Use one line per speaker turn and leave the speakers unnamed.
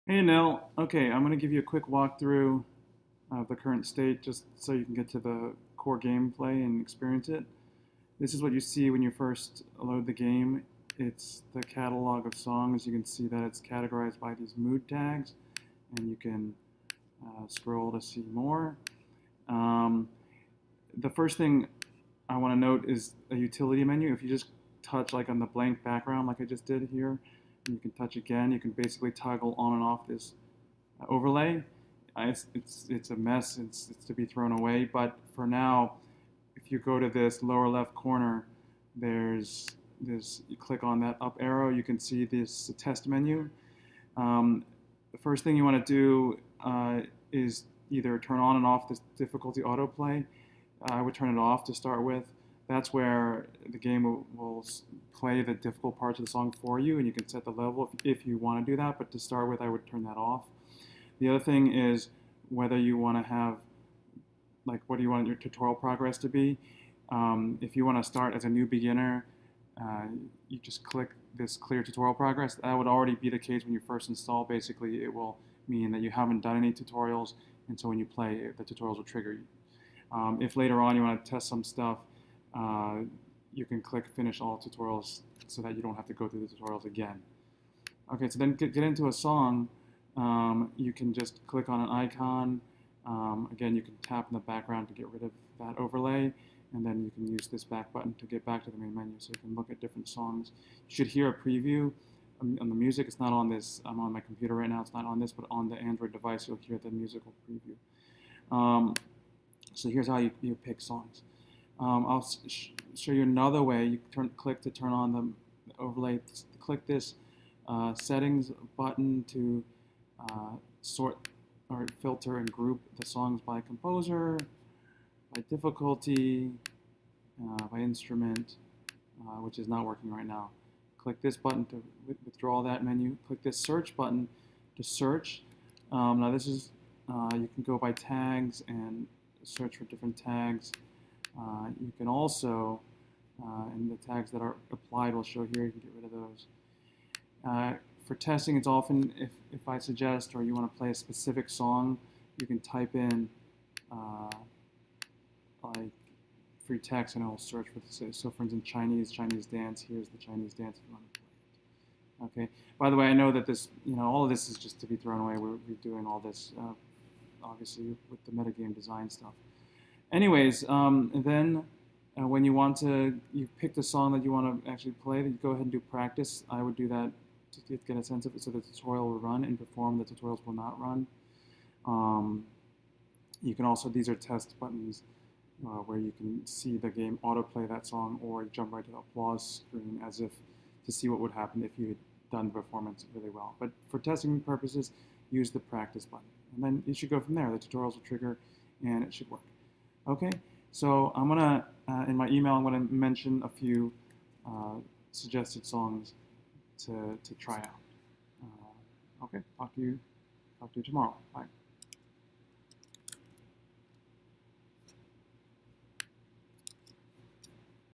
Hey Anil, okay, I'm going to give you a quick walkthrough of the current state just so you can get to the core gameplay and experience it. This is what you see when you first load the game. It's the catalog of songs. You can see that it's categorized by these mood tags, and you can scroll to see more. Um, the first thing I want to note is a utility menu. If you just touch like on the blank background like I just did here, and you can touch again, you can basically toggle on and off this overlay. It's a mess. It's to be thrown away. But for now, if you go to this lower left corner, you click on that up arrow. You can see this test menu. The first thing you want to do is either turn on and off this difficulty autoplay. I would turn it off to start with. That's where the game will play the difficult parts of the song for you, and you can set the level if you want to do that. But to start with, I would turn that off. The other thing is whether you want to have, like, what do you want your tutorial progress to be? If you want to start as a new beginner, you just click this clear tutorial progress. That would already be the case when you first install. Basically, it will mean that you haven't done any tutorials, and so when you play, the tutorials will trigger you. If later on you want to test some stuff, you can click finish all tutorials so that you don't have to go through the tutorials again. Okay, so then get into a song. You can just click on an icon. Again, you can tap in the background to get rid of that overlay, and then you can use this back button to get back to the main menu so you can look at different songs. You should hear a preview on the music. It's not on this. I'm on my computer right now. It's not on this, but on the Android device, you'll hear the musical preview. So here's how you pick songs. I'll show you another way. You click to turn on the overlay. Click this settings button to sort or filter and group the songs by composer, by difficulty, by instrument, which is not working right now. Click this button to withdraw that menu. Click this search button to search. Now this is, you can go by tags and search for different tags. You can also, and the tags that are applied will show here, you can get rid of those. For testing, it's often, if I suggest or you want to play a specific song, you can type in like free text and it will search for the, so for instance, Chinese dance, here's the Chinese dance if you want to play it. Okay, by the way, I know that this, all of this is just to be thrown away. We're doing all this, obviously, with the metagame design stuff. Anyways, then when you pick the song that you want to actually play, then you go ahead and do practice. I would do that to get a sense of it so the tutorial will run and perform. The tutorials will not run. You can also, these are test buttons where you can see the game autoplay that song or jump right to the applause screen as if to see what would happen if you had done the performance really well. But for testing purposes, use the practice button. And then you should go from there. The tutorials will trigger and it should work. Okay, so I'm gonna, in my email, I'm gonna mention a few suggested songs to try out. Okay, talk to you tomorrow. Bye.